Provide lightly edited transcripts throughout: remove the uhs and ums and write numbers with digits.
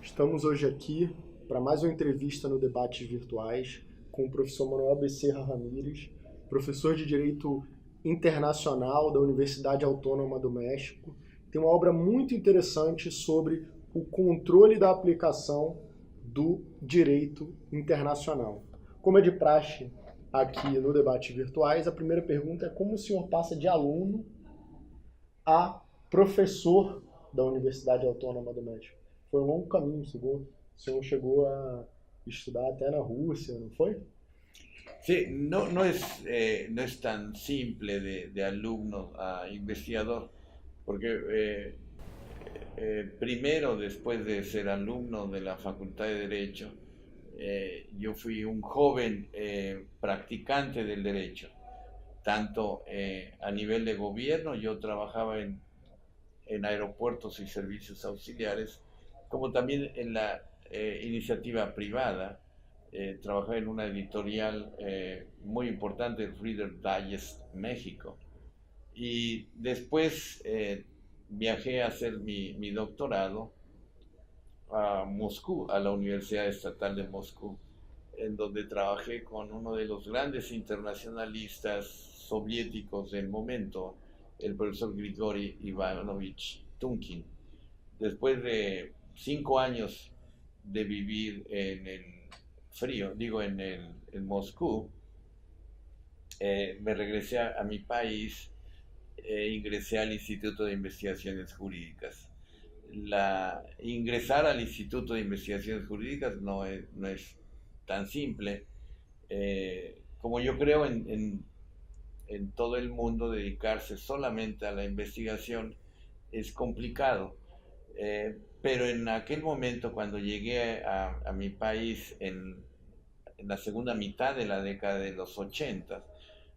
Estamos hoje aqui para mais uma entrevista no Debates Virtuais com o professor Manuel Becerra Ramírez, professor de Direito Internacional da Universidade Autônoma do México. Tem uma obra muito interessante sobre o controle da aplicação do direito internacional. Como é de praxe aqui no Debates Virtuais, a primeira pergunta é como o senhor passa de aluno a professor da Universidade Autônoma do México. Foi um longo caminho, o senhor chegou a estudar até na Rússia, não foi? Sí, no es tan simple de alumno a investigador, porque primero, después de ser alumno de la Facultad de Derecho, yo fui un joven practicante del derecho, tanto a nivel de gobierno. Yo trabajaba en aeropuertos y servicios auxiliares, como también en la iniciativa privada. Trabajé en una editorial muy importante, Reader Digest México, y después viajé a hacer mi doctorado a Moscú, a la Universidad Estatal de Moscú, en donde trabajé con uno de los grandes internacionalistas soviéticos del momento, el profesor Grigori Ivanovich Tunkin. Después de 5 años de vivir en el frío, en Moscú, me regresé a mi país e ingresé al Instituto de Investigaciones Jurídicas. Ingresar al Instituto de Investigaciones Jurídicas no es tan simple. Como yo creo en todo el mundo, dedicarse solamente a la investigación es complicado. Pero en aquel momento, cuando llegué a mi país en la segunda mitad de la década de los 80,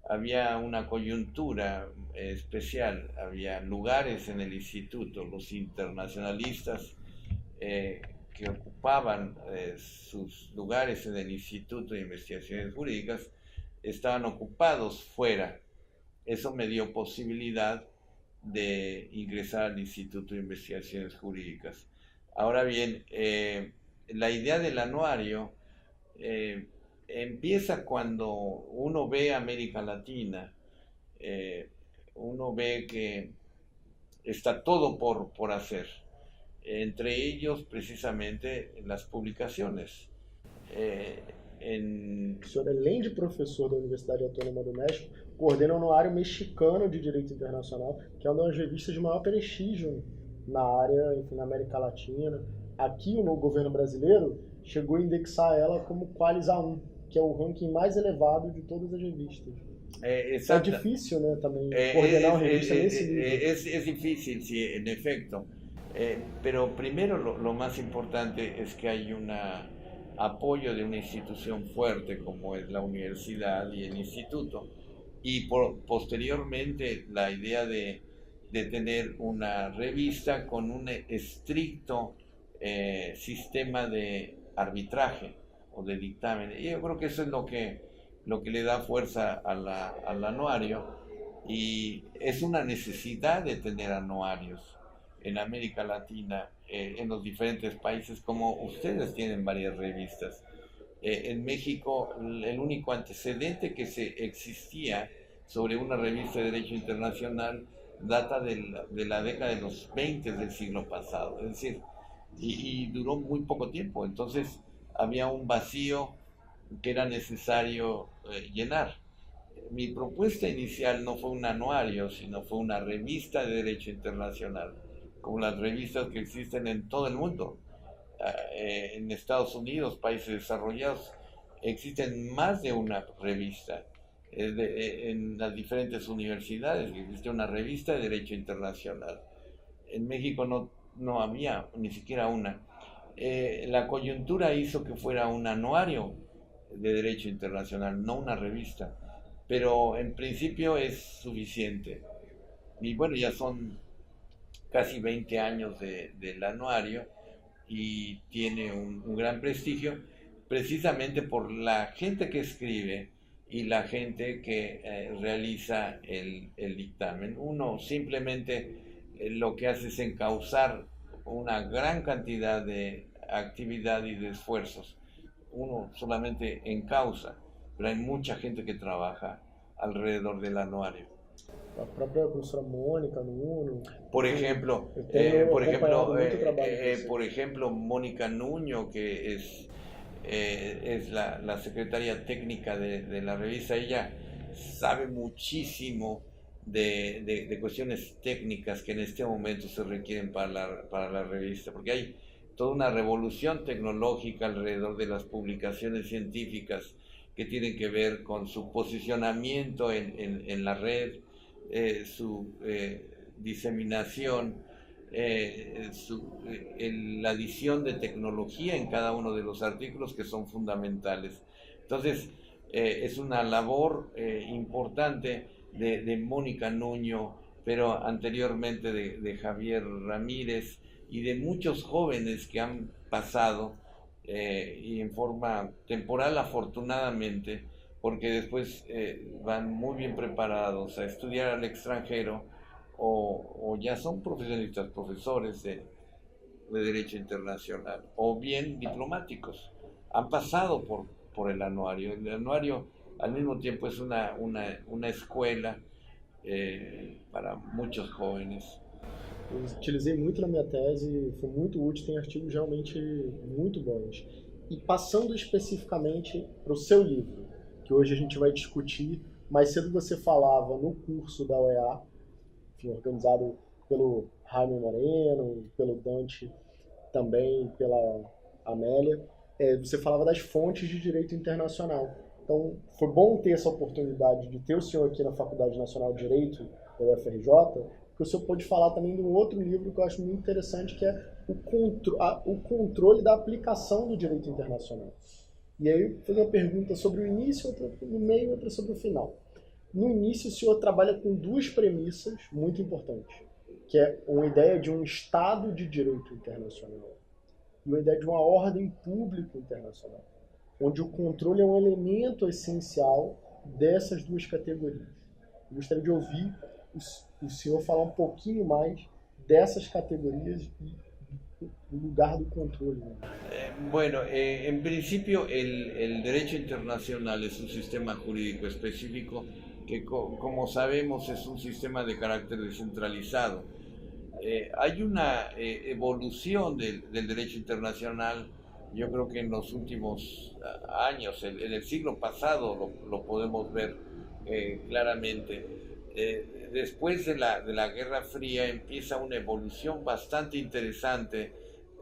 había una coyuntura especial, había lugares en el instituto, los internacionalistas que ocupaban sus lugares en el Instituto de Investigaciones Jurídicas estaban ocupados fuera. Eso me dio posibilidad de ingresar al Instituto de Investigaciones Jurídicas. Ahora bien, la idea del anuario empieza cuando uno ve América Latina, uno ve que está todo por hacer, entre ellos precisamente las publicaciones. O senhor, além de professor da Universidade Autônoma do México, coordena o Anuário Mexicano de Direito Internacional, que é uma das revistas de maior prestígio na área, enfim, na América Latina. Aqui, no governo brasileiro, chegou a indexar ela como Qualis A1, que é o ranking mais elevado de todas as revistas. É difícil, né, também coordenar uma revista nesse nível. Es difícil, sí, en efecto. Pero primero lo más importante es que hay un apoyo de una institución fuerte como es la universidad y el instituto, y posteriormente la idea de tener una revista con un estricto sistema de arbitraje o de dictamen. Y yo creo que eso es lo que le da fuerza al anuario, y es una necesidad de tener anuarios en América Latina, en los diferentes países, como ustedes tienen varias revistas. En México, el único antecedente que existía sobre una revista de Derecho Internacional data de la década de los 20 del siglo pasado, es decir, y duró muy poco tiempo. Entonces había un vacío que era necesario llenar. Mi propuesta inicial no fue un anuario, sino fue una revista de Derecho Internacional, como las revistas que existen en todo el mundo. En Estados Unidos, países desarrollados, existen más de una revista. En las diferentes universidades existe una revista de Derecho Internacional. En México no había ni siquiera una. La coyuntura hizo que fuera un anuario de Derecho Internacional, no una revista, pero en principio es suficiente. Y bueno, ya son casi 20 años del anuario y tiene un gran prestigio, precisamente por la gente que escribe y la gente que realiza el dictamen. Uno simplemente lo que hace es encauzar una gran cantidad de actividad y de esfuerzos. Uno solamente encausa, pero hay mucha gente que trabaja alrededor del anuario. A própria professora Mônica Nuno. Por ejemplo, Eu tenho acompanhado muito trabalho de vocês. por ejemplo, Mónica Nuño, que es la secretaria técnica de la revista. Ella sabe muchísimo de cuestiones técnicas que en este momento se requieren para la revista, porque hay toda una revolución tecnológica alrededor de las publicaciones científicas que tienen que ver con su posicionamiento en la red, su diseminación, la adición de tecnología en cada uno de los artículos, que son fundamentales. Entonces, es una labor importante de Mónica Nuño, pero anteriormente de Javier Ramírez y de muchos jóvenes que han pasado y en forma temporal, afortunadamente, porque después van muy bien preparados a estudiar al extranjero o ya son profesionistas, profesores de Derecho Internacional, o bien diplomáticos. Han pasado por el anuario. El anuario al mismo tiempo es una escuela para muchos jóvenes. Eu utilizei muito na minha tese, foi muito útil, tem artigos realmente muito bons. E passando especificamente para o seu livro, que hoje a gente vai discutir, mais cedo você falava no curso da UEA, enfim, organizado pelo Jaime Moreno, pelo Dante, também pela Amélia, você falava das fontes de direito internacional. Então, foi bom ter essa oportunidade de ter o senhor aqui na Faculdade Nacional de Direito da UFRJ, porque o senhor pode falar também de um outro livro que eu acho muito interessante, que é o controle da aplicação do direito internacional. E aí, eu vou fazer uma pergunta sobre o início, outra no meio e outra sobre o final. No início, o senhor trabalha com duas premissas muito importantes, que é uma ideia de um Estado de direito internacional e uma ideia de uma ordem pública internacional, onde o controle é um elemento essencial dessas duas categorias. Eu gostaria de ouvir o senhor falar um pouquinho mais dessas categorias e do lugar do controle. Bueno, en principio el derecho internacional es un sistema jurídico específico que, como sabemos, es un sistema de carácter descentralizado. Hay una evolución del derecho internacional. Yo creo que en los últimos años, en el siglo pasado, lo podemos ver claramente. Después de la Guerra Fría empieza una evolución bastante interesante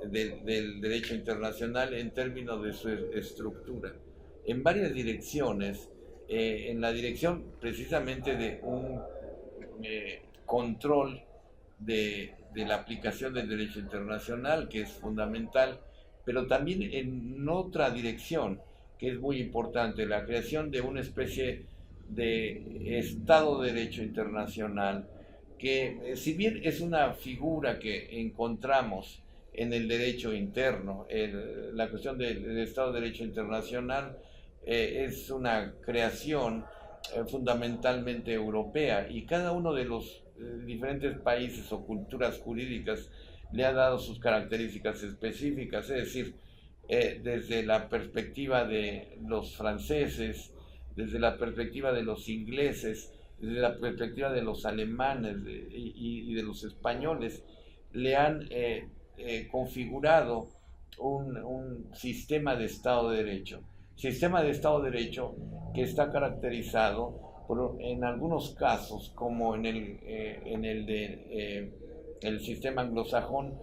del derecho internacional en términos de su estructura, en varias direcciones. En la dirección precisamente de un control de la aplicación del derecho internacional, que es fundamental, pero también en otra dirección que es muy importante, la creación de una especie de Estado de Derecho Internacional, que si bien es una figura que encontramos en el derecho interno, la cuestión del Estado de Derecho Internacional es una creación fundamentalmente europea, y cada uno de los diferentes países o culturas jurídicas le ha dado sus características específicas, es decir, desde la perspectiva de los franceses, desde la perspectiva de los ingleses, desde la perspectiva de los alemanes y de los españoles, le han configurado un sistema de Estado de Derecho. Sistema de Estado de Derecho que está caracterizado en algunos casos, como en el sistema anglosajón,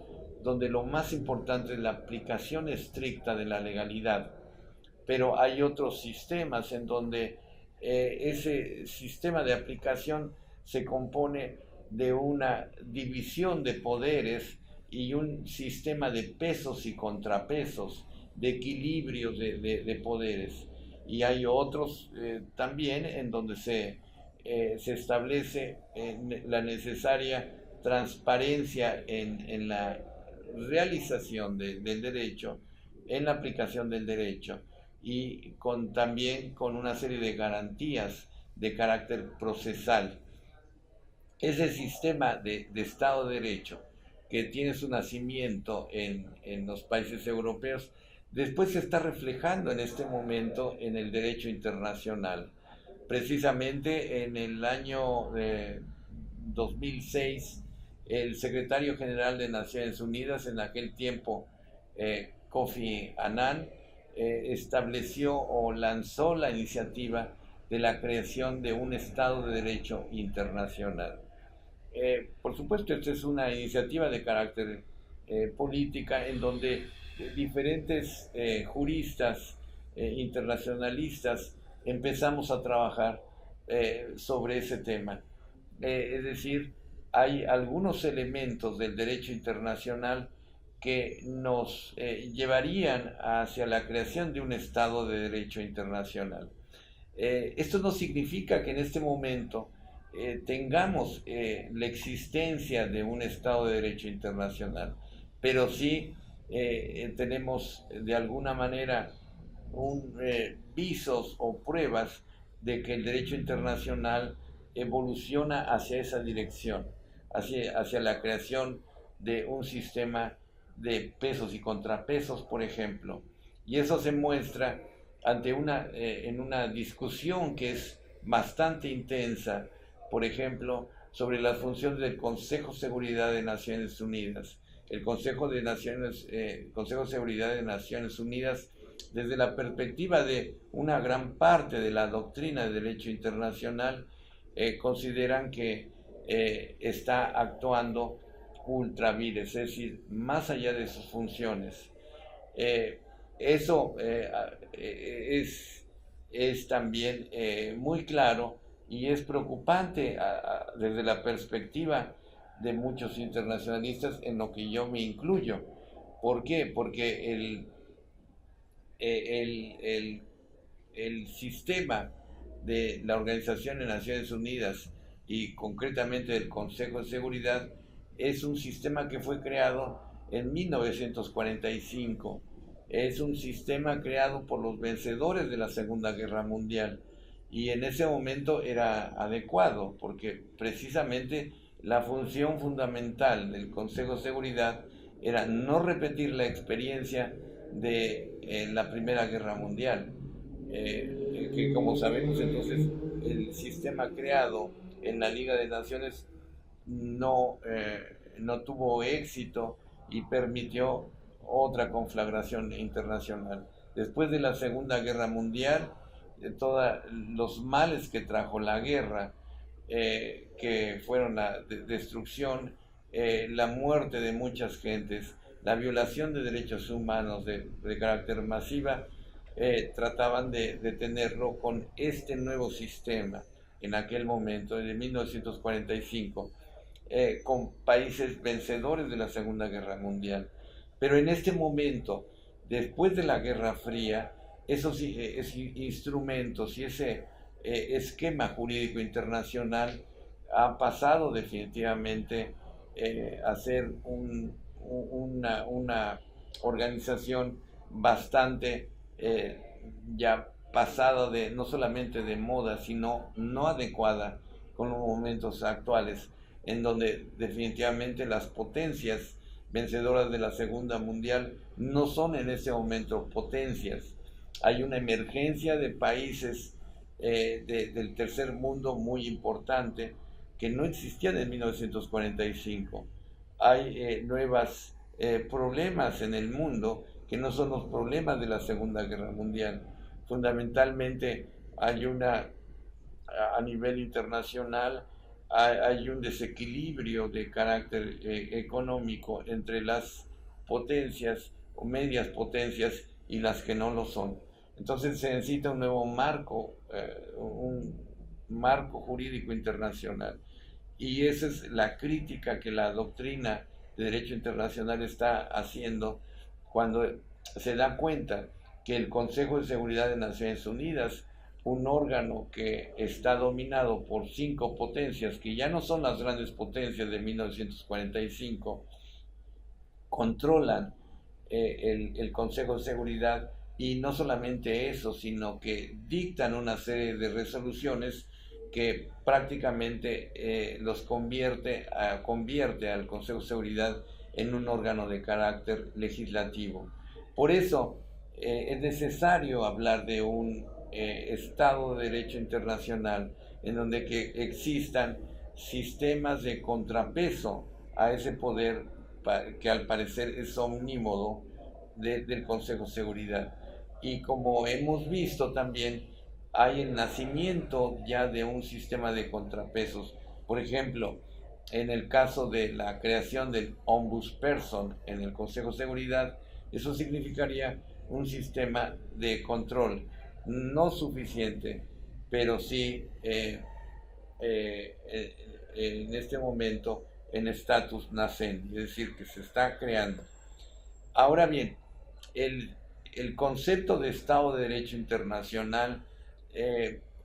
donde lo más importante es la aplicación estricta de la legalidad. Pero hay otros sistemas en donde ese sistema de aplicación se compone de una división de poderes y un sistema de pesos y contrapesos, de equilibrios de poderes. Y hay otros también en donde se establece la necesaria transparencia en la realización del derecho, en la aplicación del derecho, y también con una serie de garantías de carácter procesal. Ese sistema de Estado de Derecho que tiene su nacimiento en los países europeos, después se está reflejando en este momento en el derecho internacional. Precisamente en el año 2006, el secretario general de Naciones Unidas, en aquel tiempo Kofi Annan, estableció o lanzó la iniciativa de la creación de un Estado de Derecho internacional. Por supuesto, esta es una iniciativa de carácter política en donde diferentes juristas internacionalistas empezamos a trabajar sobre ese tema. Es decir, hay algunos elementos del derecho internacional que nos llevarían hacia la creación de un Estado de Derecho internacional. Esto no significa que en este momento tengamos la existencia de un Estado de Derecho internacional, pero sí tenemos de alguna manera visos o pruebas de que el derecho internacional evoluciona hacia esa dirección, hacia la creación de un sistema de pesos y contrapesos, por ejemplo. Y eso se muestra en una discusión que es bastante intensa, por ejemplo, sobre las funciones del Consejo de Seguridad de Naciones Unidas. El Consejo de Seguridad de Naciones Unidas, desde la perspectiva de una gran parte de la doctrina de derecho internacional, consideran que está actuando ultra vires, es decir, más allá de sus funciones. Eso es también muy claro y es preocupante desde la perspectiva de muchos internacionalistas, en lo que yo me incluyo. ¿Por qué? Porque el sistema de la Organización de Naciones Unidas y concretamente del Consejo de Seguridad es un sistema que fue creado en 1945. Es un sistema creado por los vencedores de la Segunda Guerra Mundial y en ese momento era adecuado porque precisamente la función fundamental del Consejo de Seguridad era no repetir la experiencia de la Primera Guerra Mundial, que como sabemos entonces el sistema creado en la Liga de Naciones no tuvo éxito y permitió otra conflagración internacional. Después de la Segunda Guerra Mundial, todos los males que trajo la guerra, que fueron la destrucción, la muerte de muchas gentes, la violación de derechos humanos de carácter masiva, trataban de detenerlo con este nuevo sistema en aquel momento, en 1945, con países vencedores de la Segunda Guerra Mundial. Pero en este momento, después de la Guerra Fría, esos instrumentos y ese esquema jurídico internacional ha pasado definitivamente a ser una organización bastante ya pasada no solamente de moda, sino no adecuada con los momentos actuales, en donde definitivamente las potencias vencedoras de la Segunda Mundial no son en ese momento potencias. Hay una emergencia de países del tercer mundo muy importante que no existían en 1945. Hay nuevos problemas en el mundo que no son los problemas de la Segunda Guerra Mundial. Fundamentalmente hay a nivel internacional, hay un desequilibrio de carácter económico entre las potencias o medias potencias y las que no lo son. Entonces se necesita un nuevo marco, un marco jurídico internacional. Y esa es la crítica que la doctrina de derecho internacional está haciendo cuando se da cuenta que el Consejo de Seguridad de Naciones Unidas, un órgano que está dominado por 5 potencias, que ya no son las grandes potencias de 1945, controlan el Consejo de Seguridad y no solamente eso, sino que dictan una serie de resoluciones que prácticamente los convierte al Consejo de Seguridad en un órgano de carácter legislativo. Por eso es necesario hablar de un Estado de Derecho internacional en donde que existan sistemas de contrapeso a ese poder que al parecer es omnímodo del Consejo de Seguridad. Y como hemos visto también, hay el nacimiento ya de un sistema de contrapesos. Por ejemplo, en el caso de la creación del Ombudsperson en el Consejo de Seguridad, eso significaría un sistema de control no suficiente, pero sí en este momento en estatus nascente, es decir, que se está creando. Ahora bien, el, el concepto de Estado de Derecho internacional,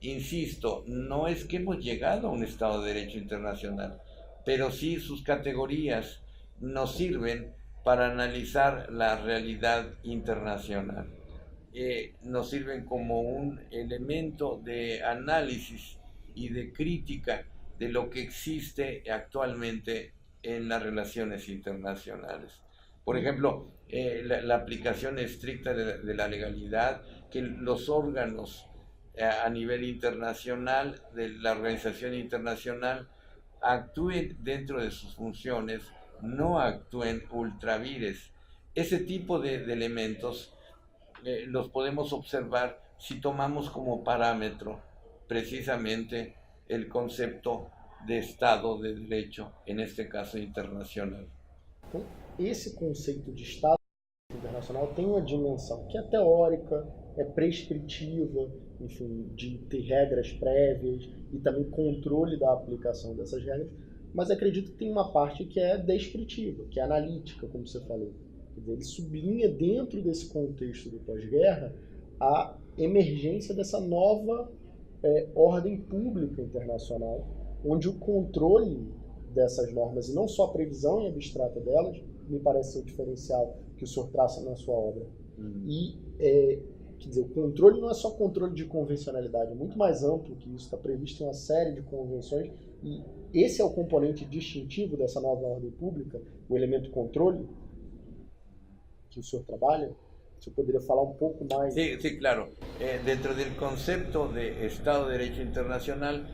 insisto, no es que hemos llegado a un Estado de Derecho internacional, pero sí sus categorías nos sirven para analizar la realidad internacional. Nos sirven como un elemento de análisis y de crítica de lo que existe actualmente en las relaciones internacionales. Por ejemplo, la aplicación estricta de la legalidad, que los órganos a nivel internacional de la organización internacional actúen dentro de sus funciones, no actúen ultravires. Ese tipo de elementos los podemos observar si tomamos como parámetro precisamente el concepto de Estado de Derecho, en este caso internacional. Então, esse conceito de Estado internacional tem uma dimensão que é teórica, é prescritiva, enfim, de ter regras prévias e também controle da aplicação dessas regras, mas acredito que tem uma parte que é descritiva, que é analítica, como você falou. Quer dizer, ele sublinha dentro desse contexto do pós-guerra a emergência dessa nova ordem pública internacional, onde o controle dessas normas, e não só a previsão em abstrata delas, me parece ser o diferencial que o senhor traça na sua obra. E, quer dizer, o controle não é só controle de convencionalidade, é muito mais amplo que isso, está previsto em uma série de convenções, e esse é o componente distintivo dessa nova ordem pública, o elemento controle, que o senhor trabalha. ¿Se podría falar un poco más? Sí, sí, claro. Dentro del concepto de Estado de Derecho Internacional,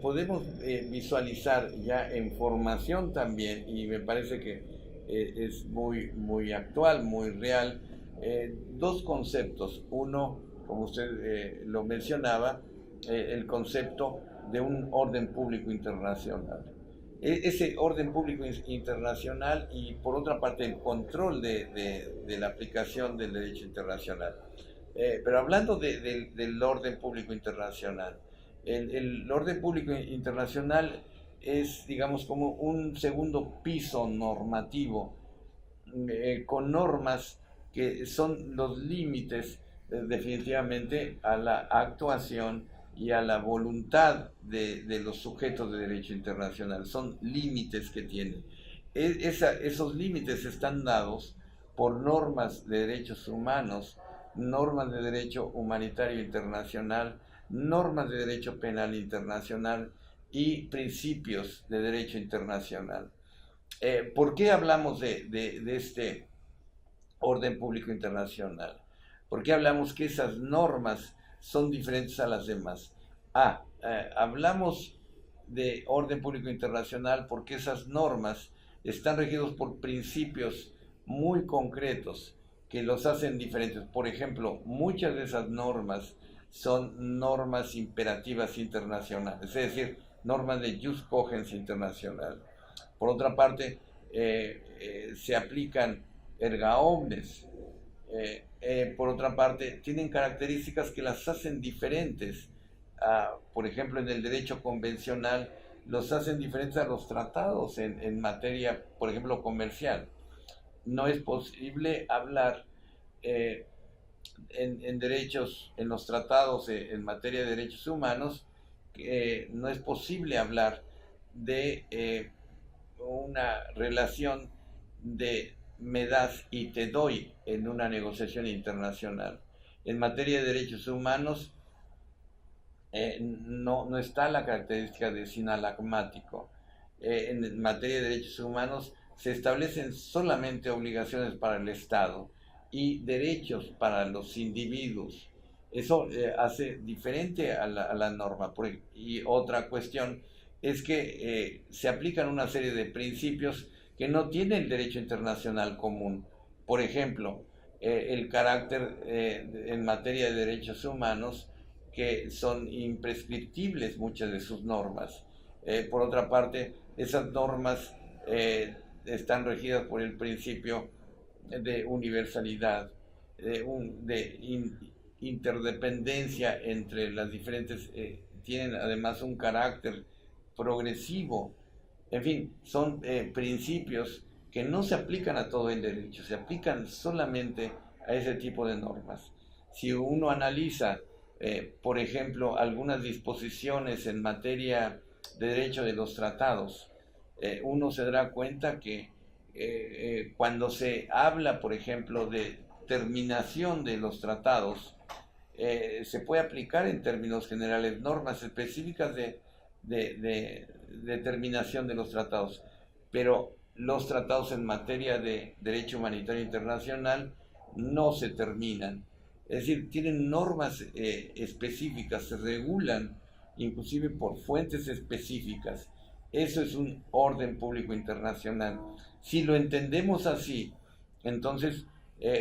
podemos visualizar ya en formación también, y me parece que es muy, muy actual, muy real, dos conceptos. Uno, como usted lo mencionaba, el concepto de un orden público internacional. Ese orden público internacional y por otra parte el control de la aplicación del derecho internacional. Pero hablando del orden público internacional, el orden público internacional es, digamos, como un segundo piso normativo con normas que son los límites definitivamente a la actuación y a la voluntad de los sujetos de derecho internacional. Son límites que tienen. Esos límites están dados por normas de derechos humanos, normas de derecho humanitario internacional, normas de derecho penal internacional y principios de derecho internacional. ¿Por qué hablamos de este orden público internacional? ¿Por qué hablamos que esas normas son diferentes a las demás? Hablamos de orden público internacional porque esas normas están regidos por principios muy concretos que los hacen diferentes. Por ejemplo, muchas de esas normas son normas imperativas internacionales, es decir, normas de jus cogens internacional. Por otra parte, se aplican erga omnes. Por otra parte, tienen características que las hacen diferentes. Por ejemplo, en el derecho convencional los hacen diferentes a los tratados en materia, por ejemplo, comercial. No es posible hablar en derechos, en los tratados en materia de derechos humanos, no es posible hablar de una relación de me das y te doy en una negociación internacional. En materia de derechos humanos, no está la característica de sinalagmático. En materia de derechos humanos se establecen solamente obligaciones para el Estado y derechos para los individuos. Eso hace diferente a la norma. Y otra cuestión es que se aplican una serie de principios que no tiene el derecho internacional común. Por ejemplo, el carácter en materia de derechos humanos, que son imprescriptibles muchas de sus normas. Por otra parte, esas normas están regidas por el principio de universalidad, de interdependencia entre las diferentes, tienen además un carácter progresivo. En fin, son principios que no se aplican a todo el derecho, se aplican solamente a ese tipo de normas. Si uno analiza, por ejemplo, algunas disposiciones en materia de derecho de los tratados, uno se dará cuenta que cuando se habla, por ejemplo, de terminación de los tratados, se puede aplicar en términos generales normas específicas de terminación de los tratados, pero los tratados en materia de derecho humanitario internacional no se terminan. Es decir, tienen normas específicas, se regulan inclusive por fuentes específicas. Eso es un orden público internacional. Si lo entendemos así, entonces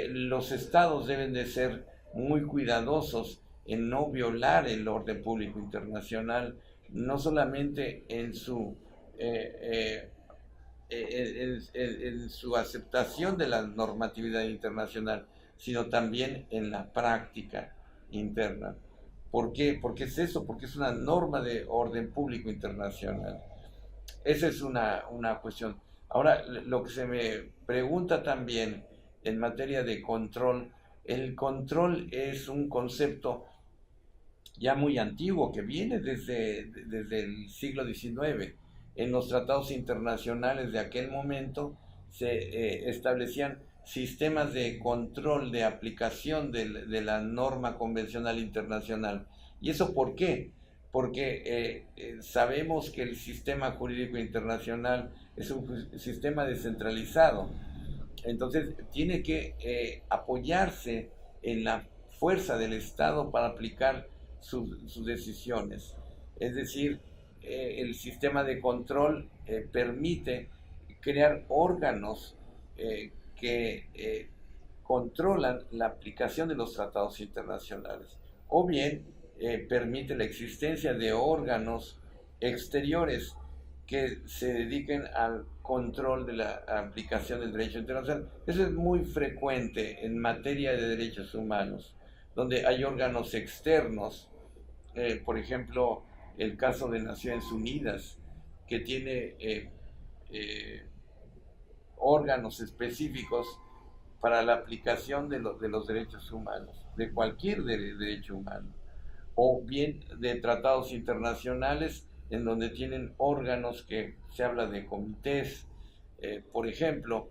los estados deben de ser muy cuidadosos en no violar el orden público internacional, no solamente en su aceptación de la normatividad internacional, sino también en la práctica interna. ¿Por qué? Porque es eso, porque es una norma de orden público internacional. Esa es una cuestión. Ahora, lo que se me pregunta también en materia de control, el control es un concepto ya muy antiguo que viene desde el siglo XIX. En los tratados internacionales de aquel momento se establecían sistemas de control de aplicación de la norma convencional internacional. ¿Y eso por qué? Porque sabemos que el sistema jurídico internacional es un sistema descentralizado. Entonces tiene que apoyarse en la fuerza del Estado para aplicar sus decisiones. Es decir, el sistema de control permite crear órganos que controlan la aplicación de los tratados internacionales, o bien permite la existencia de órganos exteriores que se dediquen al control de la aplicación del derecho internacional. Eso es muy frecuente en materia de derechos humanos, donde hay órganos externos, por ejemplo, el caso de Naciones Unidas, que tiene órganos específicos para la aplicación de los derechos humanos, de cualquier derecho humano, o bien de tratados internacionales en donde tienen órganos que se habla de comités, por ejemplo,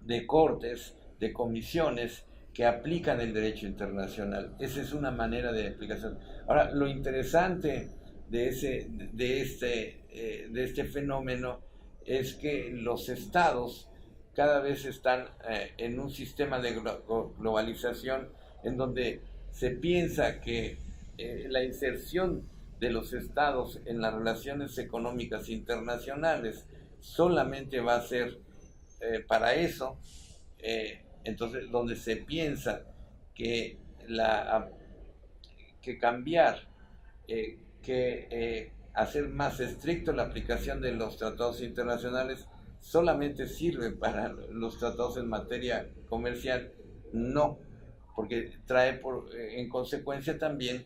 de cortes, de comisiones que aplican el derecho internacional. Esa es una manera de aplicación. Ahora, lo interesante de este fenómeno es que los estados cada vez están en un sistema de globalización en donde se piensa que la inserción de los estados en las relaciones económicas internacionales solamente va a ser para eso. Entonces, donde se piensa que cambiar, hacer más estricto la aplicación de los tratados internacionales solamente sirve para los tratados en materia comercial, no, porque trae en consecuencia también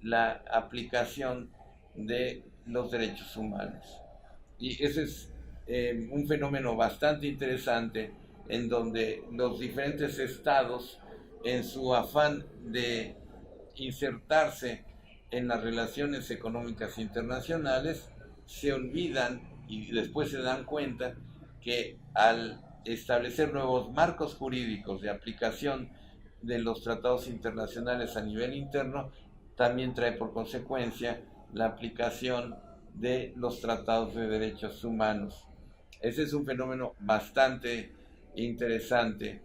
la aplicación de los derechos humanos. Y ese es un fenómeno bastante interesante, en donde los diferentes estados, en su afán de insertarse en las relaciones económicas internacionales, se olvidan y después se dan cuenta que al establecer nuevos marcos jurídicos de aplicación de los tratados internacionales a nivel interno también trae por consecuencia la aplicación de los tratados de derechos humanos. Ese es un fenómeno bastante interesante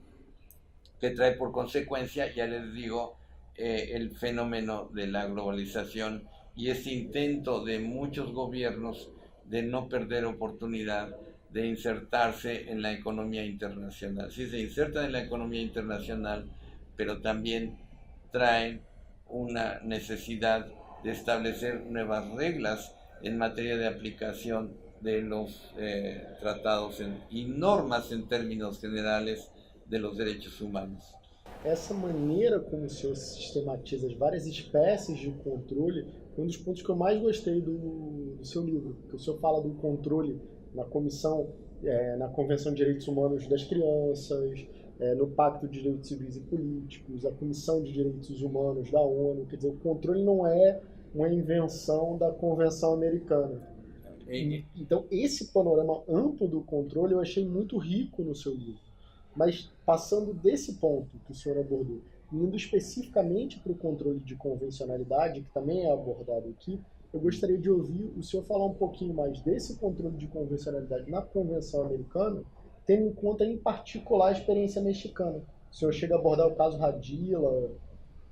que trae por consecuencia, ya les digo, el fenómeno de la globalización y ese intento de muchos gobiernos de no perder oportunidad de insertarse en la economía internacional. Sí, se insertan en la economía internacional, pero también traen una necesidad de establecer nuevas reglas en materia de aplicación de los tratados y normas en términos generales de los derechos humanos. Essa maneira como o senhor sistematiza as várias espécies de controle foi um dos pontos que eu mais gostei do seu livro, que o senhor fala do controle na comissão, na Convenção de Direitos Humanos das Crianças, no Pacto de Direitos Civis e Políticos, a Comissão de Direitos Humanos da ONU. Quer dizer, o controle não é uma invenção da Convenção Americana. Então, esse panorama amplo do controle eu achei muito rico no seu livro. Mas passando desse ponto que o senhor abordou, indo especificamente para o controle de convencionalidade, que também é abordado aqui, eu gostaria de ouvir o senhor falar um pouquinho mais desse controle de convencionalidade na Convenção Americana, tendo em conta, em particular, a experiência mexicana. O senhor chega a abordar o caso Radilla,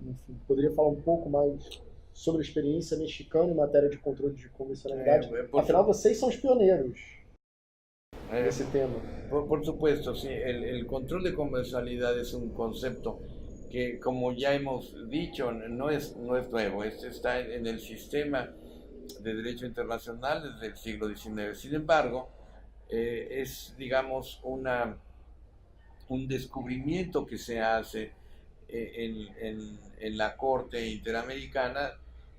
enfim, poderia falar um pouco mais sobre a experiência mexicana em matéria de controle de convencionalidade? Afinal, vocês são os pioneiros nesse tema. Por supuesto, sí, el control de convencionalidad es un concepto que, como ya hemos dicho, no es nuevo. Este está en el sistema de derecho internacional desde el siglo XIX. Sin embargo, es, digamos, un descubrimiento que se hace en la Corte Interamericana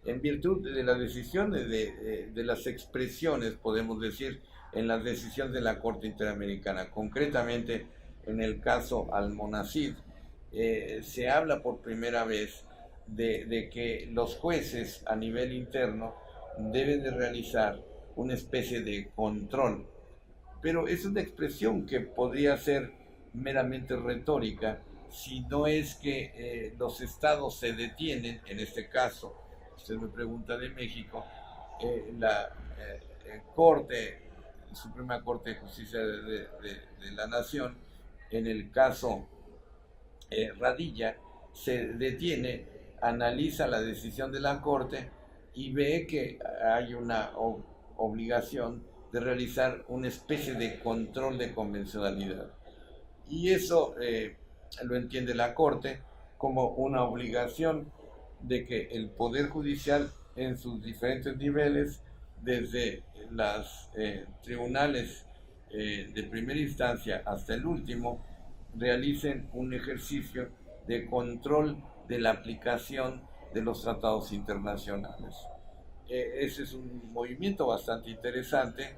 en virtud de las decisiones, de las expresiones, podemos decir, en las decisiones de la Corte Interamericana. Concretamente, en el caso Almonacid, se habla por primera vez de que los jueces a nivel interno deben de realizar una especie de control. Pero es una expresión que podría ser meramente retórica si no es que los estados se detienen. En este caso, usted me pregunta de México, la Suprema Corte de Justicia de la Nación, en el caso Radilla, se detiene, analiza la decisión de la Corte y ve que hay una obligación de realizar una especie de control de convencionalidad. Y eso lo entiende la Corte como una obligación de que el Poder Judicial en sus diferentes niveles, desde los tribunales de primera instancia hasta el último, realicen un ejercicio de control de la aplicación de los tratados internacionales. Ese es un movimiento bastante interesante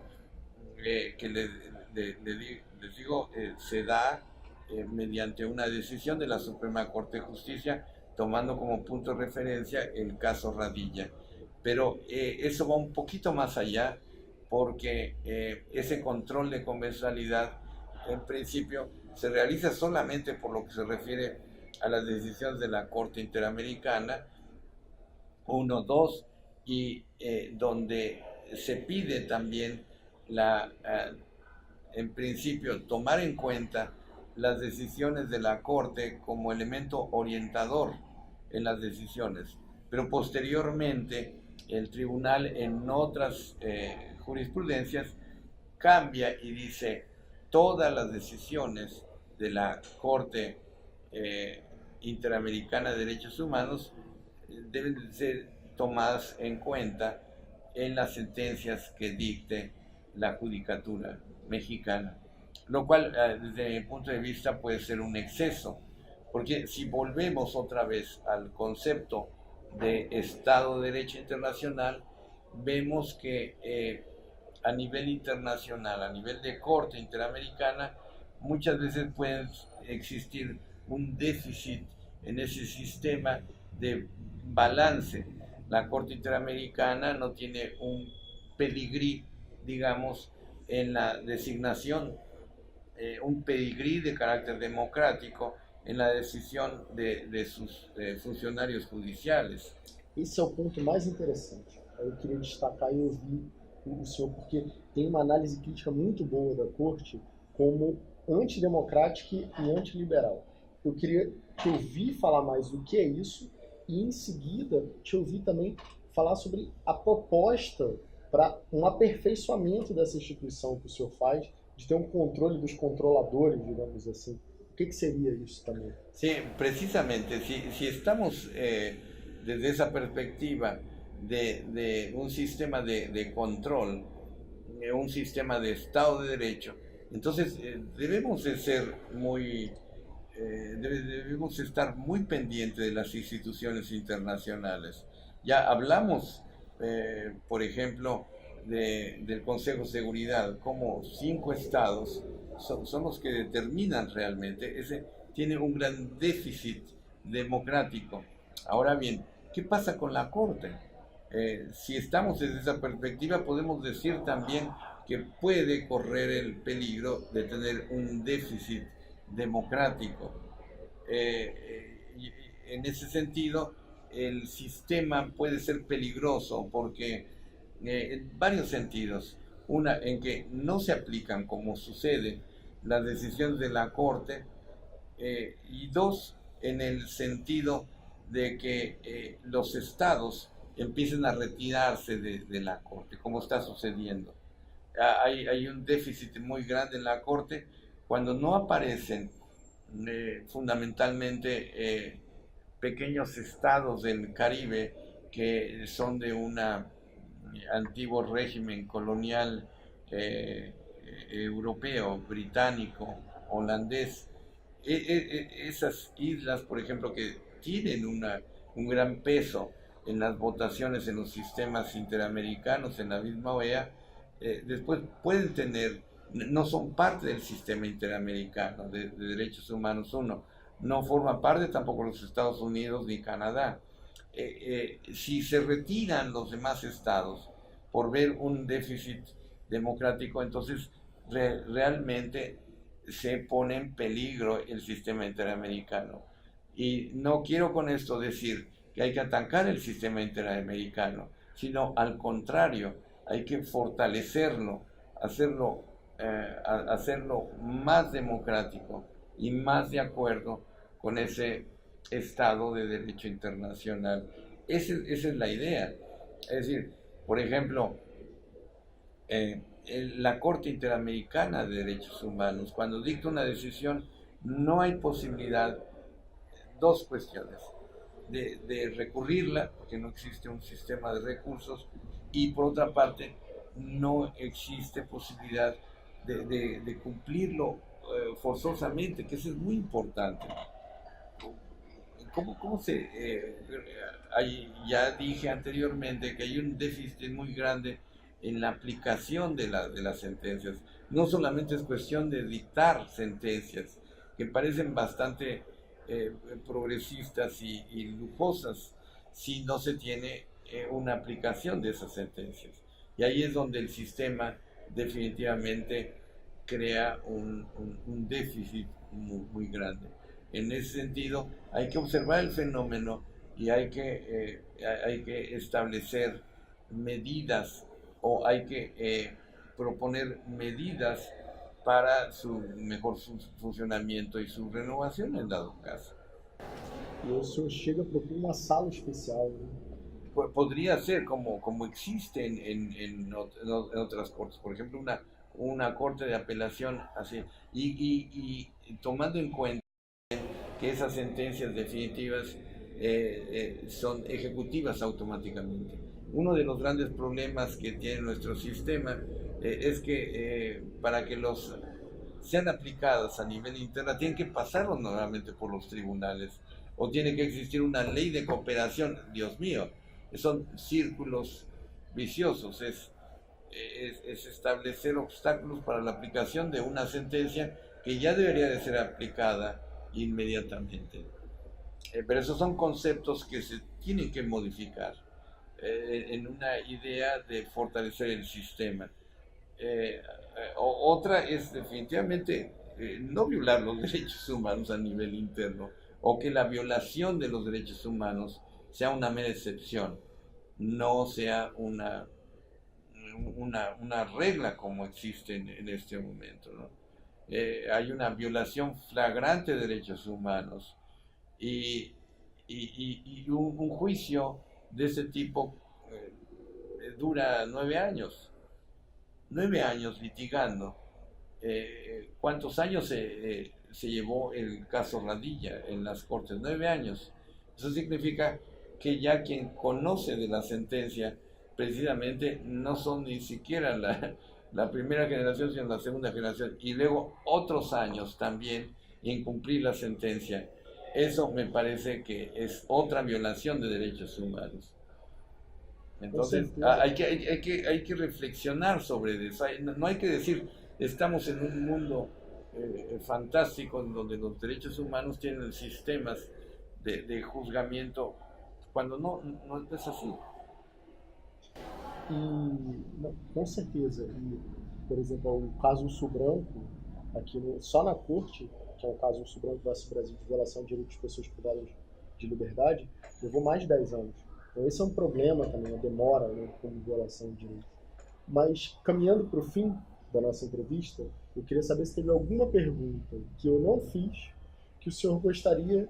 que les digo, se da mediante una decisión de la Suprema Corte de Justicia, tomando como punto de referencia el caso Radilla. Pero eso va un poquito más allá, porque ese control de convencionalidad, en principio, se realiza solamente por lo que se refiere a las decisiones de la Corte Interamericana 1, 2, y donde se pide también en principio tomar en cuenta las decisiones de la Corte como elemento orientador en las decisiones, pero posteriormente el tribunal en otras jurisprudencias cambia y dice: todas las decisiones de la Corte Interamericana de Derechos Humanos deben ser tomadas en cuenta en las sentencias que dicte la judicatura mexicana, lo cual desde mi punto de vista puede ser un exceso, porque si volvemos otra vez al concepto de Estado de Derecho Internacional, vemos que a nivel internacional, a nivel de Corte Interamericana, muchas veces puede existir un déficit en ese sistema de balance. La Corte Interamericana no tiene un pedigrí, digamos, en la designación, un pedigrí de carácter democrático en la decisión de sus funcionarios judiciales. Esse é o ponto mais interessante. Eu queria destacar e ouvir o senhor, porque tem uma análise crítica muito boa da corte como antidemocrática e antiliberal. Eu queria te ouvir falar mais do que é isso e, em seguida, te ouvir também falar sobre a proposta para um aperfeiçoamento dessa instituição que o senhor faz, de ter um controle dos controladores, digamos assim. O que seria isso também? Sí, precisamente, si estamos desde esa perspectiva de un sistema de control, un sistema de Estado de Derecho, entonces debemos de ser muy, debemos estar muy pendientes de las instituciones internacionales. Ya hablamos, por ejemplo, del Consejo de Seguridad, como 5 estados son los que determinan realmente. Ese tiene un gran déficit democrático. Ahora bien, ¿qué pasa con la Corte? Si estamos desde esa perspectiva, podemos decir también que puede correr el peligro de tener un déficit democrático. Y en ese sentido, el sistema puede ser peligroso porque en varios sentidos. Una, en que no se aplican como sucede las decisiones de la Corte, y dos, en el sentido de que los estados empiecen a retirarse de la Corte, como está sucediendo. Hay un déficit muy grande en la Corte cuando no aparecen fundamentalmente pequeños estados del Caribe que son de un antiguo régimen colonial europeo, británico, holandés. Esas islas, por ejemplo, que tienen un gran peso en las votaciones en los sistemas interamericanos, en la misma OEA, después pueden tener, no son parte del sistema interamericano de derechos humanos. Uno, no forman parte tampoco los Estados Unidos ni Canadá. Si se retiran los demás estados por ver un déficit democrático, entonces realmente se pone en peligro el sistema interamericano. Y no quiero con esto decir que hay que atacar el sistema interamericano, sino al contrario, hay que fortalecerlo, hacerlo más democrático y más de acuerdo con ese Estado de Derecho Internacional. Esa es la idea. Es decir, por ejemplo, la Corte Interamericana de Derechos Humanos, cuando dicta una decisión, no hay posibilidad, dos cuestiones, de recurrirla, porque no existe un sistema de recursos, y por otra parte, no existe posibilidad de cumplirlo forzosamente, que eso es muy importante. ¿Cómo ya dije anteriormente que hay un déficit muy grande en la aplicación de las sentencias? No solamente es cuestión de dictar sentencias, que parecen bastante progresistas y lujosas, si no se tiene una aplicación de esas sentencias. Y ahí es donde el sistema definitivamente crea un déficit muy grande. En ese sentido, hay que observar el fenómeno y hay que establecer medidas, o hay que proponer medidas para su mejor funcionamiento y su renovación en dado caso. E o senhor chega a propor uma sala especial, né? Podría ser como existe en otras cortes, por ejemplo, una corte de apelación así, y tomando en cuenta que esas sentencias definitivas son ejecutivas automáticamente. Uno de los grandes problemas que tiene nuestro sistema es que para que sean aplicadas a nivel interno tienen que pasarlo nuevamente por los tribunales, o tiene que existir una ley de cooperación. Dios mío, son círculos viciosos, es establecer obstáculos para la aplicación de una sentencia que ya debería de ser aplicada inmediatamente. Pero esos son conceptos que se tienen que modificar en una idea de fortalecer el sistema. Otra es definitivamente no violar los derechos humanos a nivel interno, o que la violación de los derechos humanos sea una mera excepción, no sea una regla como existe en este momento, ¿no? Hay una violación flagrante de derechos humanos y, y un juicio de ese tipo dura 9 años, 9 años litigando. ¿Cuántos años se llevó el caso Radilla en las Cortes? 9 años. Eso significa que ya quien conoce de la sentencia precisamente no son ni siquiera la primera generación, sino la segunda generación, y luego otros años también incumplir la sentencia. Eso me parece que es otra violación de derechos humanos. Entonces, hay que reflexionar sobre eso. No hay que decir, estamos en un mundo fantástico en donde los derechos humanos tienen sistemas de juzgamiento, cuando no es así. E, não, com certeza, e, por exemplo, o caso Urso Branco, aqui só na corte, que é o caso Urso Branco versus Brasil de violação de direitos de pessoas privadas de liberdade, levou mais de 10 anos. Então esse é um problema também, a demora, né, como violação de direitos. Mas caminhando para o fim da nossa entrevista, eu queria saber se teve alguma pergunta que eu não fiz, que o senhor gostaria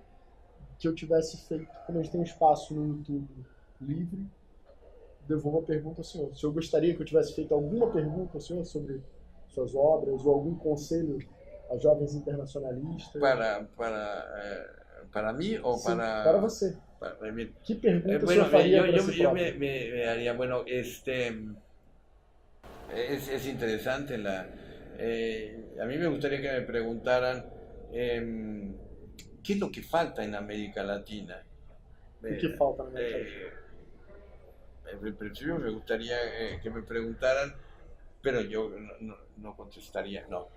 que eu tivesse feito. Como a gente tem um espaço no YouTube livre, devolvo a pergunta ao senhor. O senhor gostaria que eu tivesse feito alguma pergunta ao senhor sobre suas obras ou algum conselho a jovens internacionalistas? ¿Para mí o Sim, para...? para você. Para mí. Que pergunta o Bueno, senhor faria para yo si próprio? me haría, bueno, es interesante a mí me gustaría que me preguntaran qué es lo que falta en América Latina. O que falta na América Latina? En principio me gustaría que me preguntaran, pero yo no contestaría, no.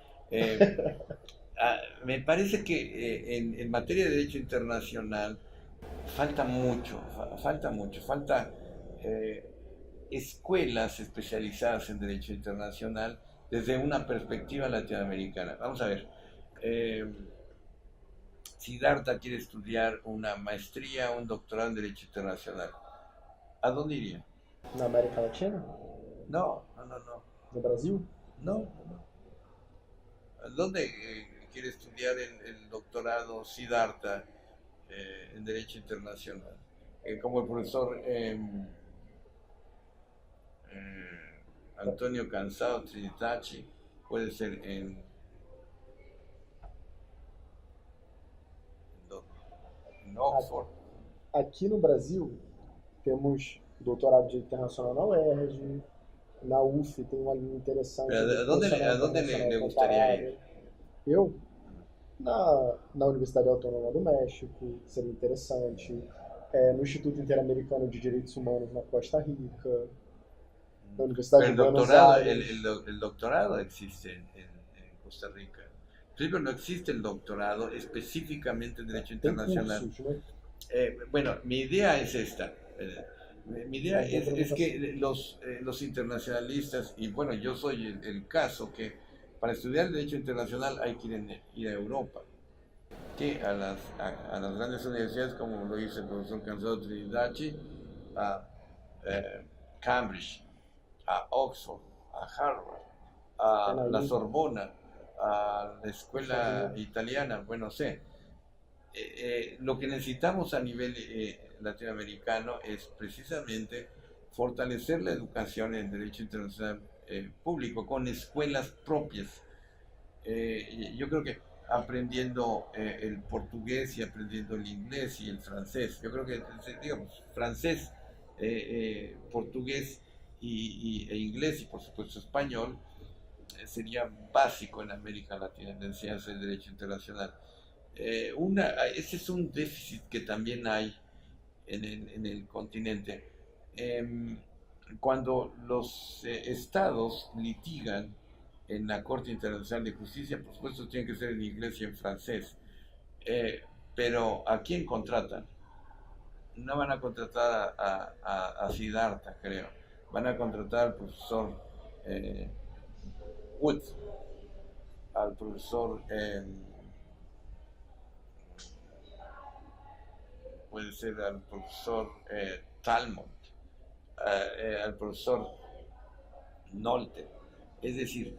Me parece que en materia de derecho internacional falta mucho, falta escuelas especializadas en derecho internacional desde una perspectiva latinoamericana. Vamos a ver, Siddhartha quiere estudiar una maestría, un doctorado en derecho internacional. ¿A dónde iría? Na América Latina? No. No Brasil? No. ¿Dónde quiere estudiar el doctorado Siddhartha en Derecho Internacional? Como el profesor Antonio Cansado Trinitaci, puede ser en Oxford. Aqui no Brasil, temos doutorado de internacional na UERJ, na UF tem uma linha interessante. ¿A dónde le gustaría ir? Eu? Na Universidade Autônoma do México, seria interessante. No Instituto Interamericano de Direitos Humanos na Costa Rica, na Universidade de Buenos Aires. El doctorado existe en Costa Rica. Primero, no existe el doctorado específicamente en Derecho Internacional. Tem cursos, né? Bueno, mi idea es esta. Mi idea es que los internacionalistas, y bueno, yo soy el caso, que para estudiar Derecho Internacional hay que ir a Europa, que a las grandes universidades, como lo dice el profesor Cansado Trinidad, a Cambridge, a Oxford, a Harvard, a la Sorbona, a la escuela italiana, bueno, sé. Lo que necesitamos a nivel latinoamericano es precisamente fortalecer la educación en Derecho Internacional público con escuelas propias. Yo creo que aprendiendo el portugués y aprendiendo el inglés y el francés, yo creo que, digamos, francés, portugués e inglés y por supuesto español sería básico en América Latina, en la enseñanza del derecho internacional. Ese es un déficit que también hay en el continente. Cuando los estados litigan en la Corte Internacional de Justicia, por supuesto tiene que ser en inglés y en francés. Pero ¿a quién contratan? No van a contratar a Siddhartha, creo. Van a contratar al profesor Wood. al profesor, puede ser al profesor Talmont, al profesor Nolte. Es decir,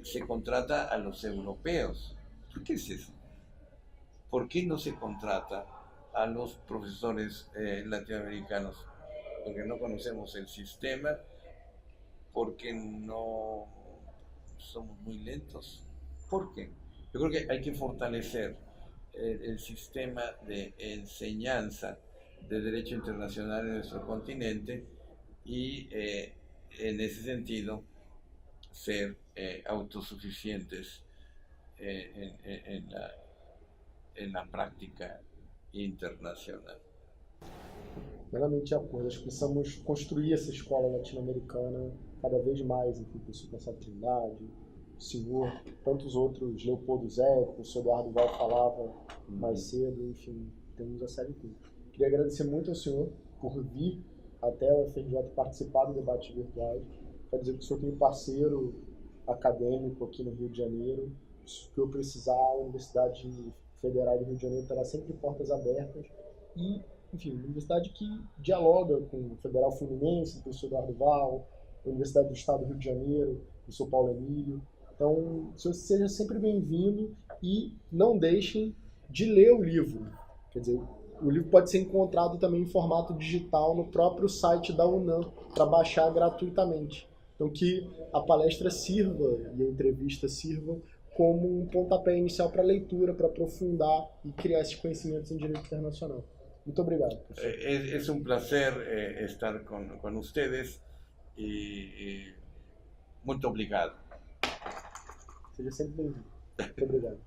se contrata a los europeos. ¿Por qué es eso? ¿Por qué no se contrata a los profesores latinoamericanos? Porque no conocemos el sistema, porque no somos muy lentos. ¿Por qué? Yo creo que hay que fortalecer el sistema de enseñanza de derecho internacional en nuestro continente y en ese sentido ser autosuficientes en la práctica internacional. Plenamente de acordo. Acho que precisamos construir essa escola latino-americana cada vez mais, enfim, o professor Gonçalo Trindade, o senhor, tantos outros, Leopoldo Zé, o professor Eduardo Val falava mais cedo, enfim, temos a série toda. Queria agradecer muito ao senhor por vir até o FRJ participar do debate virtual. Quero dizer que o senhor tem um parceiro acadêmico aqui no Rio de Janeiro. Se eu precisar, a Universidade Federal do Rio de Janeiro terá sempre portas abertas e, enfim, uma universidade que dialoga com o Federal Fluminense, o professor Eduardo Val, a Universidade do Estado do Rio de Janeiro, o professor Paulo Emílio. Então, o senhor seja sempre bem-vindo e não deixem de ler o livro. Quer dizer, o livro pode ser encontrado também em formato digital no próprio site da UNAM para baixar gratuitamente. Então, que a palestra sirva e a entrevista sirvam como um pontapé inicial para a leitura, para aprofundar e criar esses conhecimentos em direito internacional. Muito obrigado, professor. Es un placer estar con ustedes y muito obrigado. Seja sempre bem-vindo. Muito obrigado.